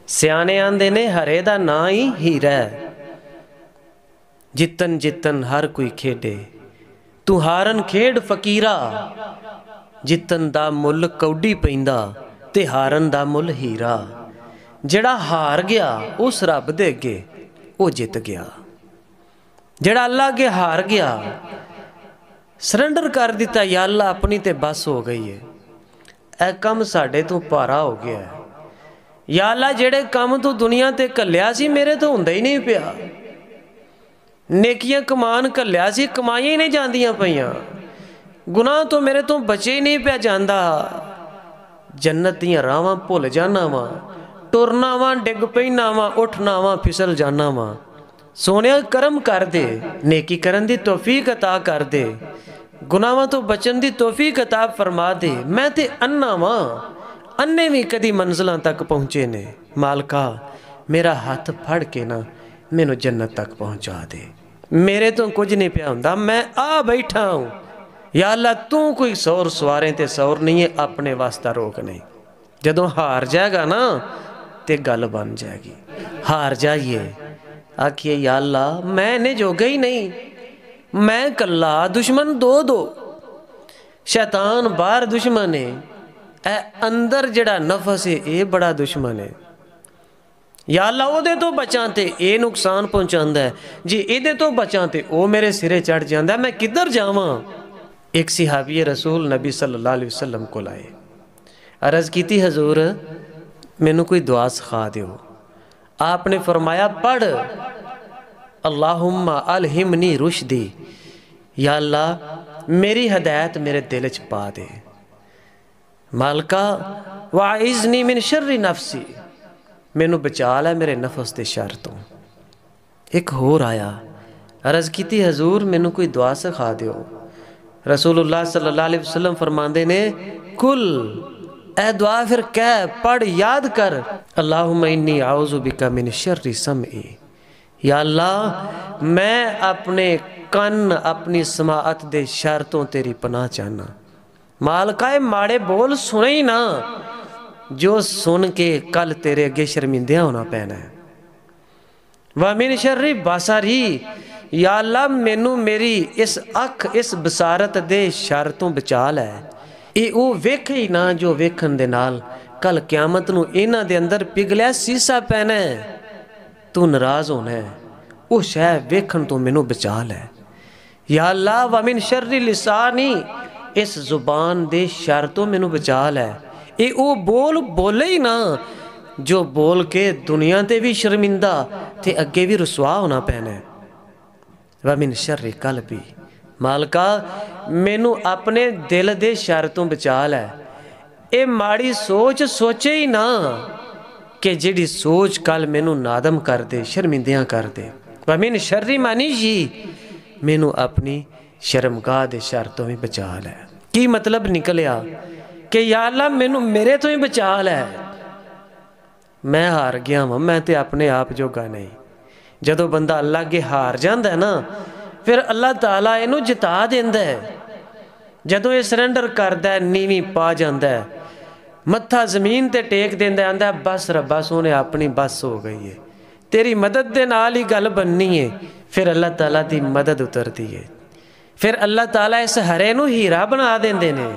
सियाने आंदे ने हरे दा ना ही हीरा है। जितन जितन हर कोई खेडे, तू हारन खेड फकीरा। जितन दा मुल कौडी पैंदा ते हारन दा मुल हीरा। जिहड़ा हार गया उस रब दे अगे वो जित गया। जिहड़ा अल्लाह अगे हार गया, सरेंडर कर दिता, या अल्लाह अपनी ते बस हो गई है, ए कम साडे तो भारा हो गया है। या अल्लाह जेड़े काम तू दुनिया ते घल्लिया सी मेरे तो हुंदा ही नहीं पिया। नेकियां कमान घल्लिया सी, कमाइयां ही नहीं जांदियां पईयां। गुनाह तो मेरे तो बचे ही नहीं पिया जांदा। जन्नत दियां रावां भुल जाना वा, टुरना वा, डिग पैना वा, उठना वा, फिसल जाना वा। सोनिया करम कर दे, नेकी करन दी तौफीक अता कर दे, गुनाहां तो बचन दी तौफीक अता फरमा दे। मैं ते अन्ना वा, अन्ने भी कदी मंजिलां तक पहुँचे ने। मालका मेरा हाथ फड़ के ना मैनू जन्नत तक पहुँचा दे। मेरे तो कुछ नहीं पिया हुंदा, मैं आ बैठा हूँ। या अल्लाह तू कोई सौर सवारे ते सौर नहीं है, अपने वास्ता रोक नहीं। जदों हार जाएगा ना ते गल बन जाएगी। हार जाइए, आखिए या अल्लाह मैं इन्हें जोगा ही नहीं, मैं कल्ला, दुश्मन दो दो, शैतान बाहर दुश्मन है, ए अंदर जड़ा नफस है ये बड़ा दुश्मन है। या अल्लाह ओदे तो बचां ते ये नुकसान पहुँचांदा है, जी इहदे तो बचां ते ओ मेरे सिरे चढ़ जांदा, मैं किधर जावां। एक सहाबी रसूल नबी सल्लल्लाहु अलैहि वसल्लम को आए, अर्ज़ कीती हजूर मैनू कोई दुआ सिखा दिओ। आपने फरमाया पढ़ अल्लाहुम्मा अलहिमनी रुशदी, या अल्लाह मेरी हदायत मेरे दिल च पा दे। मालका वाइज़नी मिन शर्रि नफ्सी, मैनू बचा लै मेरे नफस के शर तो। एक होर आया, अर्ज़ कीती हजूर मैनू कोई दुआ सिखा दिओ। रसूलुल्लाह सल्लल्लाहु अलैहि वसल्लम फरमांदे ने कुल, ए दुआ फिर कह, पढ़, याद कर, अल्लाहुम्मा इन्नी आऊज़ु बिका मिन शर्रि समई, या अल्लाह मैं अपने कन अपनी समाअत दे शर तो तेरी पनाह चाहना। मालका माड़े बोल सुने ही ना, जो सुन के कल तेरे अगे शर्मिंदिया होना पैना है। व मिन शर्रि बसरी, या अल्लाह मैनू मेरी इस अख इस बसारत दे शर तो बचा लै। ये वो वेख ही ना जो वेखन दे नाल कल क्यामत नू इन्हां दे अंदर पिघलिया सीसा पैना है, तू नाराज होना है, वो शह वेखन तो मैनू बचा लै। या अल्लाह व मिन शर्रि लिसानी, इस जुबान दे शर तो मैनू बचा लै। ये वो बोल बोले ही ना जो बोल के दुनिया ते भी शर्मिंदा ते अगे भी रुसवा होना पैना है। व मिन शर्रि कल्बी, मालका मैनू अपने दिल दे शर तो बचा लै। ये माड़ी सोच सोचे ही ना कि जिहड़ी सोच कल मैनू नादम कर दे, शर्मिंदियां कर दे। व मिन शर्रि मानीशी, मैनू अपनी शर्मगाह दे शर तो भी बचा लै। की मतलब निकलिया कि या अल्लाह मैनू मेरे तो ही बचा लै, मैं हार गया वां, मैं तो अपने आप जोगा नहीं। जदों बंदा अल्लाह अगे हार जाता है ना, फिर अल्लाह ताला इनू जिता देंदा है। जदों ये सरेंडर करदा है, नीवी पा जाता है, मत्था जमीन ते टेक देंदा, आंदा बस रब्बा सोने अपनी बस हो गई है, तेरी मदद दे नाल ही गल बननी है। फिर अल्लाह ताला दी मदद उतरती है, फिर अल्लाह ताला इस हरे नू हीरा बना देंदे ने।